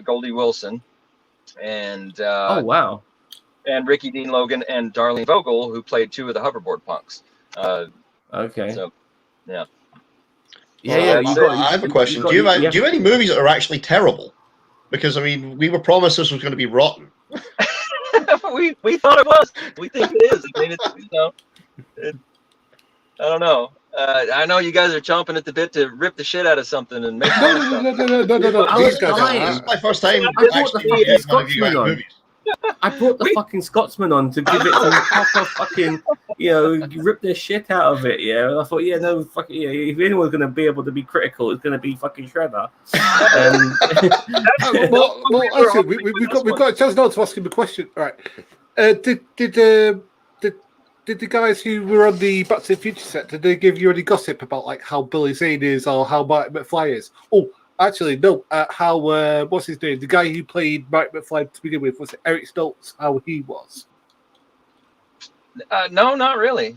Goldie Wilson, and and Ricky Dean Logan and Darlene Vogel, who played 2 of the hoverboard punks. So yeah. I have a question. Do you have any movies that are actually terrible? Because I mean, we were promised this was going to be rotten. we thought it was. We think it is. I mean, I don't know. I know you guys are chomping at the bit to rip the shit out of something and make fun of stuff. No. I was This is my first time I brought the actually fucking meeting one of you Scotsman guys on. movies. I brought the fucking Scotsman on to give it some proper fucking, rip the shit out of it. Yeah, I thought, no, fucking, if anyone's gonna be able to be critical, it's gonna be fucking Shredder. Well, actually, we've got a chance now to ask him a question. All right, did the guys who were on the Back to the Future set, did they give you any gossip about like how Billy Zane is or how Mike McFly is? Oh, actually, no. How what's his name? The guy who played Mike McFly to begin with, was it Eric Stoltz? How he was? No, not really.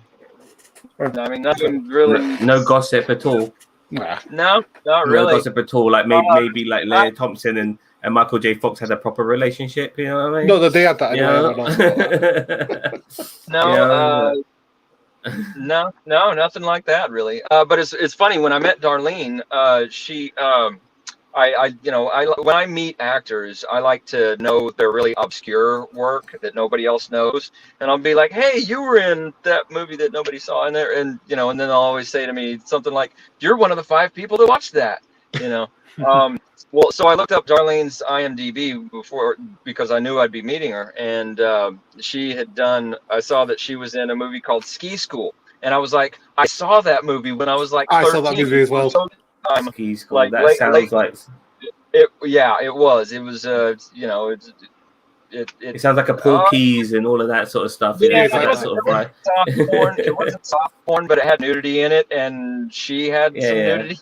I mean, nothing really. No gossip at all. Nah. No, not really. No gossip at all. Like maybe like Leah Thompson and Michael J. Fox had a proper relationship. You know what I mean? No, they had that anyway. No, nothing like that really. But it's funny, when I met Darlene, she when I meet actors, I like to know their really obscure work that nobody else knows, and I'll be like, "Hey, you were in that movie that nobody saw in there," and then they'll always say to me something like, "You're one of the 5 people that watched that," Well, so I looked up Darlene's IMDb before because I knew I'd be meeting her, and I saw that she was in a movie called Ski School, and I was like, I saw that movie when I was like 13. I saw that movie as well. Ski School. Like, that sounds like it. Yeah, it was. It was. It sounds like a Paul Keys and all of that sort of stuff. Yeah, it wasn't soft porn, but it had nudity in it, and she had some nudity.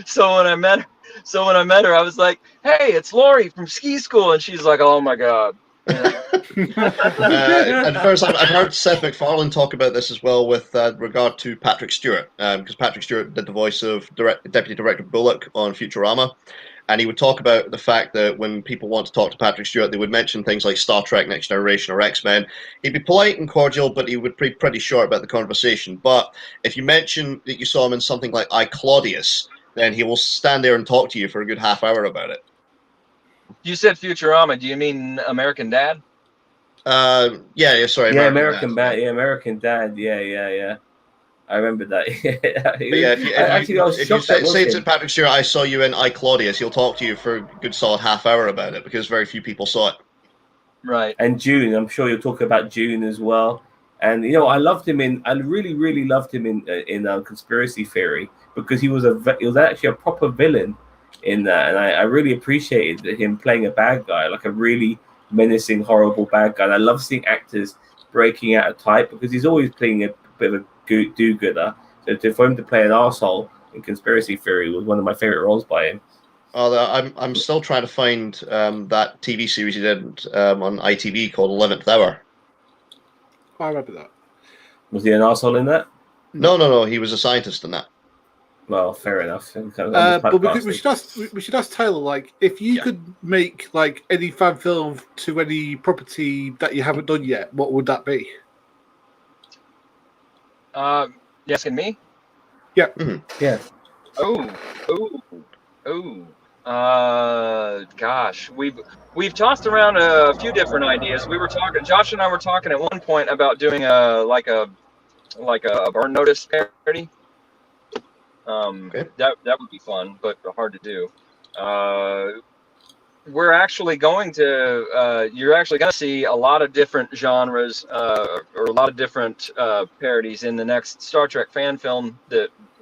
So when I met her, I was like, "Hey, it's Lori from Ski School," and she's like, "Oh my god." At first, I've heard Seth MacFarlane talk about this as well with regard to Patrick Stewart, because Patrick Stewart did the voice of Deputy Director Bullock on Futurama. And he would talk about the fact that when people want to talk to Patrick Stewart, they would mention things like Star Trek, Next Generation, or X-Men. He'd be polite and cordial, but he would be pretty short about the conversation. But if you mention that you saw him in something like I, Claudius, then he will stand there and talk to you for a good half hour about it. You said Futurama. Do you mean American Dad? Yeah, sorry. Yeah, American Dad. Yeah, American Dad. Yeah. I remember that. If you say to Patrick Stewart, I saw you in I, Claudius, he'll talk to you for a good solid half hour about it because very few people saw it. Right. And June, I'm sure you'll talk about June as well. And I really loved him in Conspiracy Theory because he was actually a proper villain in that, and I really appreciated him playing a bad guy, like a really menacing, horrible bad guy. And I love seeing actors breaking out of type because he's always playing a bit of a do-gooder. So for him to play an arsehole in Conspiracy Theory was one of my favorite roles by him. I'm still trying to find that TV series he did on ITV called 11th Hour. I remember that. Was he an arsehole in that? No. He was a scientist in that. Well, fair enough. But we should ask Tyler, like, if you could make like any fan film to any property that you haven't done yet, what would that be? You asking me? Yeah. Mm-hmm. Yeah. Gosh, we've tossed around a few different ideas. Josh and I were talking at one point about doing a burn notice parody. That would be fun, but hard to do. We're actually going to you're actually going to see a lot of different genres or a lot of different parodies in the next Star Trek fan film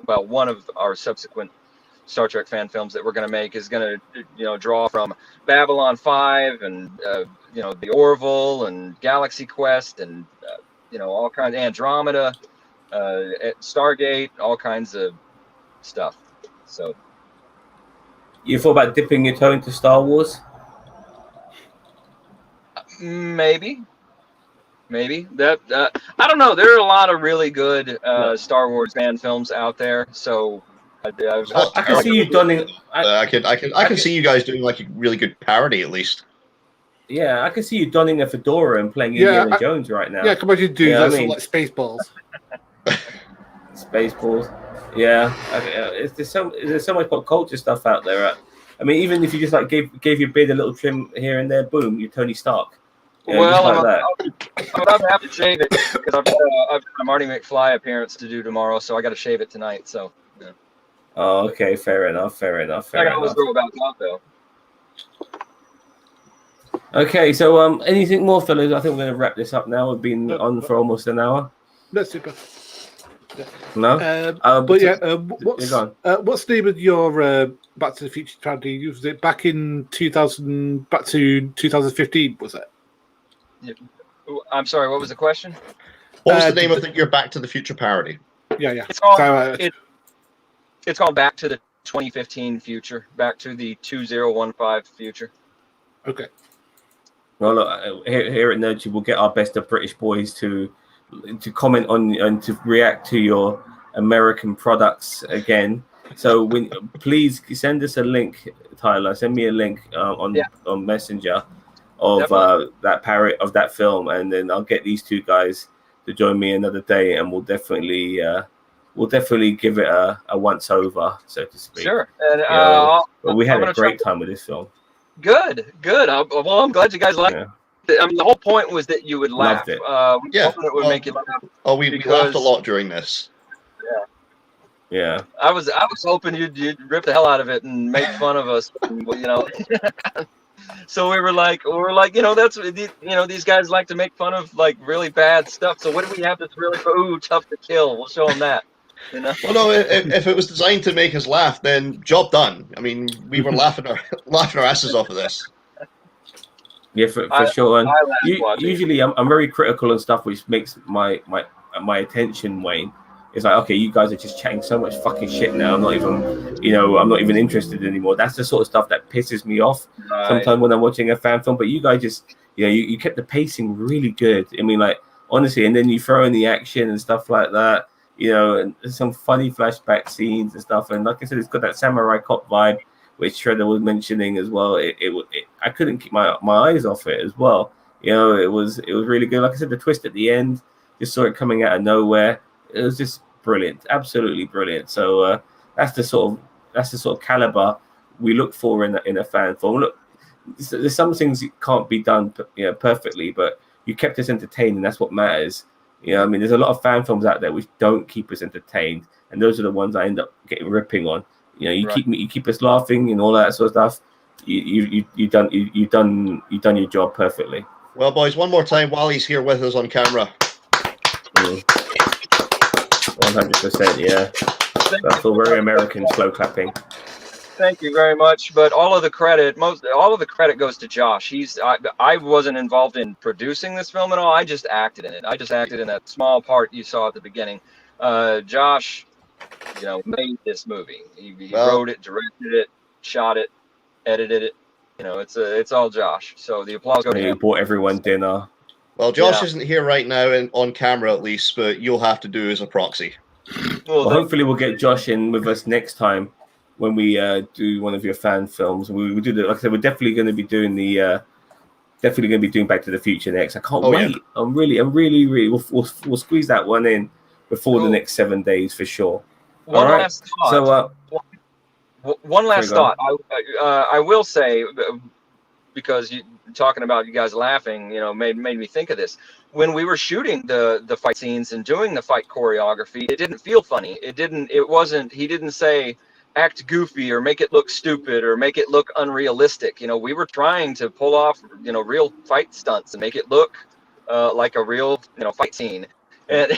one of our subsequent Star Trek fan films that we're going to make is going to draw from Babylon 5 and the Orville and Galaxy Quest and all kinds of Andromeda, Stargate, all kinds of stuff. So you thought about dipping your toe into Star Wars? Maybe that I don't know. There are a lot of really good Star Wars fan films out there, so I can see you donning. I can see you guys doing like a really good parody at least. Yeah, I can see you donning a fedora and playing Indiana Jones right now. Yeah, come on, you do that. Like Spaceballs. Spaceballs. Yeah, there's so much pop culture stuff out there. I mean, even if you just like gave your beard a little trim here and there, boom, you're Tony Stark. You know, just like that. I'm about to have to shave it because I've got a Marty McFly appearance to do tomorrow, so I got to shave it tonight. So. Yeah. Oh, okay, fair enough. I can always go about that though. Okay, so anything more, fellas? I think we're going to wrap this up now. We've been on for almost an hour. That's super. No, what's the name of your Back to the Future parody? Was it back in 2000, back to 2015? Was it? Yeah. I'm sorry. What was the question? What was the name of your Back to the Future parody? Yeah. It's called, it's called Back to the 2015 Future. Back to the 2015 Future. Okay. Well, look, here at Nerdtube, we'll get our best of British boys to comment on and to react to your American products again. So please send us a link, Tyler. Send me a link on Messenger of that parody of that film, and then I'll get these two guys to join me another day, and we'll definitely give it a once over, so to speak. Sure. And we had a great time with this film. Good. Well, I'm glad you guys liked it. I mean, the whole point was that you would laugh. Loved it. It would make you laugh. Oh, we laughed a lot during this. Yeah. I was hoping you'd rip the hell out of it and make fun of us, So we were like, that's these guys like to make fun of like really bad stuff. So what do we have that's really tough to kill? We'll show them that. Well, no, if it was designed to make us laugh, then job done. I mean, we were laughing our asses off of this. Yeah, for sure. And usually, I'm very critical and stuff, which makes my attention wane. It's like, okay, you guys are just chatting so much fucking shit now. I'm not even interested anymore. That's the sort of stuff that pisses me off sometimes when I'm watching a fan film. But you guys just, you kept the pacing really good. I mean, like, honestly, and then you throw in the action and stuff like that. And some funny flashback scenes and stuff. And like I said, it's got that samurai cop vibe, which Shredder was mentioning as well. I couldn't keep my eyes off it as well. It was really good. Like I said, the twist at the end, just saw it coming out of nowhere. It was just brilliant, absolutely brilliant. So that's the sort of caliber we look for in a fan film. Look, there's some things that can't be done perfectly, but you kept us entertained, and that's what matters. I mean, there's a lot of fan films out there which don't keep us entertained, and those are the ones I end up ripping on. You keep us laughing and all that sort of stuff. You've done your job perfectly. Well, boys, one more time while he's here with us on camera. 100%, yeah. That's all very American slow clapping. Thank you very much. But all of the credit goes to Josh. I wasn't involved in producing this film at all. I just acted in it. I just acted in that small part you saw at the beginning. Josh, made this movie. He wrote it, directed it, shot it, edited it. It's all Josh. So the applause goes to him. He bought everyone dinner. Well, Josh isn't here right now, on camera at least, but you'll have to do as a proxy. Well, hopefully we'll get Josh in with us next time when we do one of your fan films. We do like I said, we're definitely going to be doing Back to the Future next. I can't wait. Yeah. I'm really. We'll squeeze that one in before the next 7 days for sure. One last thought. One last thought. I will say, because talking about you guys laughing, made me think of this. When we were shooting the fight scenes and doing the fight choreography, it didn't feel funny. He didn't say act goofy or make it look stupid or make it look unrealistic. We were trying to pull off, real fight stunts and make it look like a real, fight scene. And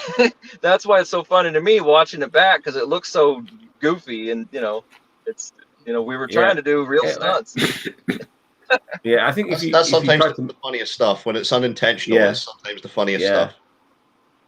that's why it's so funny to me watching it back, because it looks so goofy and, it's, we were trying to do real stunts. Yeah, I think that's sometimes the funniest stuff when it's unintentional. Yeah. It's sometimes the funniest stuff.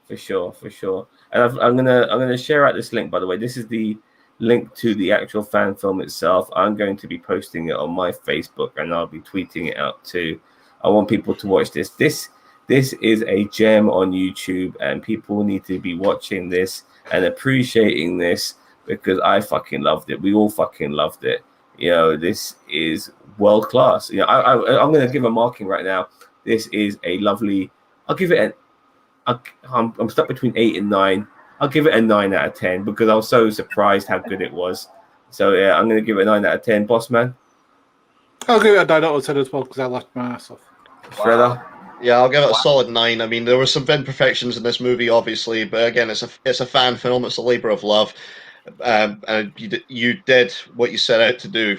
For sure. And I'm gonna share out this link. By the way, this is the link to the actual fan film itself. I'm going to be posting it on my Facebook, and I'll be tweeting it out too. I want people to watch this. This is a gem on YouTube, and people need to be watching this and appreciating this, because I fucking loved it. We all fucking loved it. This is world class. I'm going to give a marking right now. This is a lovely. I'll give it I'm stuck between 8 and 9. I'll give it a 9 out of 10 because I was so surprised how good it was. So yeah, I'm going to give it a 9 out of 10. Boss man, I'll give it a 9 out of 10 as well because I laughed my ass off. Shredder. Yeah, I'll give it a solid 9. I mean, there were some imperfections in this movie, obviously, but again, it's a fan film. It's a labor of love, and you did what you set out to do.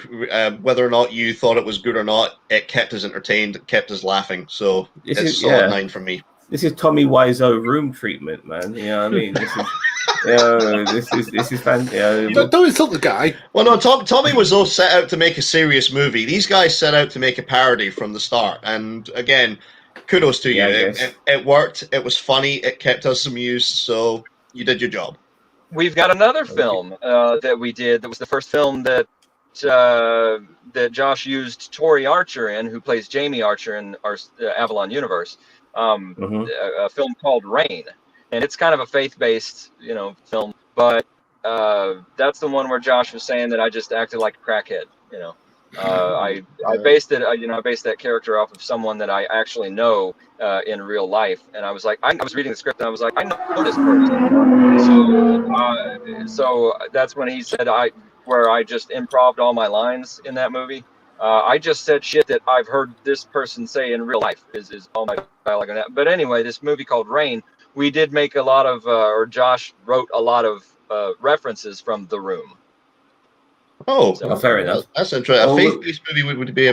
Whether or not you thought it was good or not, it kept us entertained. It kept us laughing. So it's a solid 9 for me. This is Tommy Wiseau room treatment, man. You know what I mean? This is fun. Don't insult the guy. Well, no, Tommy Wiseau set out to make a serious movie. These guys set out to make a parody from the start, and again, kudos to you. It worked. It was funny. It kept us amused. So you did your job. We've got another film that we did. That was the first film that that Josh used Tori Archer in, who plays Jamie Archer in our Avalon universe. A film called Rain, and it's kind of a faith-based, film. But that's the one where Josh was saying that I just acted like a crackhead. I based it. I based that character off of someone that I actually know in real life, and I was like, I was reading the script, and I was like, I know this person. So that's when he said where I just improv'd all my lines in that movie. I just said shit that I've heard this person say in real life is all my dialogue on that. But anyway, this movie called Rain, we did make a lot of, or Josh wrote a lot of references from The Room. Oh, fair enough. That's interesting. A faith-based movie would be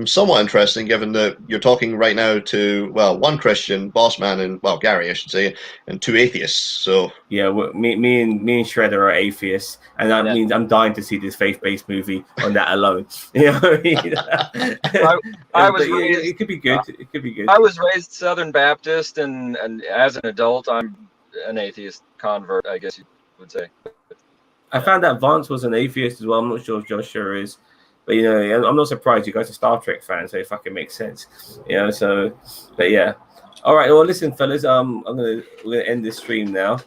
somewhat interesting, given that you're talking right now to one Christian, boss man, and Gary, I should say, and 2 atheists. So yeah, me and Shredder are atheists, and that means I'm dying to see this faith-based movie on that alone. You know what I mean? It could be good. It could be good. I was raised Southern Baptist, and as an adult, I'm an atheist convert, I guess you would say. I found out Vance was an atheist as well. I'm not sure if Joshua is, but I'm not surprised. You guys are Star Trek fans, so it fucking makes sense. So, but yeah. All right. Well, listen, fellas. We're gonna end this stream now.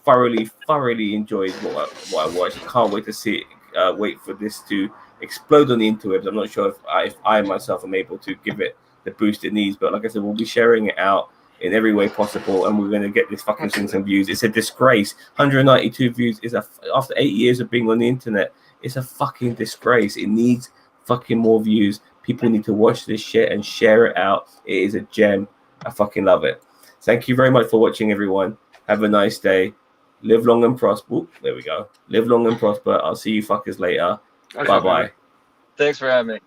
Thoroughly enjoyed what I watched. Can't wait to see it. Wait for this to explode on the interwebs. I'm not sure if I myself am able to give it the boost it needs, but like I said, we'll be sharing it out in every way possible, and we're going to get this fucking thing some views. It's a disgrace. 192 views is after 8 years of being on the internet. It's a fucking disgrace. It needs fucking more views. People need to watch this shit and share it out. It is a gem. I fucking love it. Thank you very much for watching, everyone. Have a nice day. Live long and prosper. Ooh, there we go. Live long and prosper. I'll see you fuckers later. Bye bye. Thanks for having me.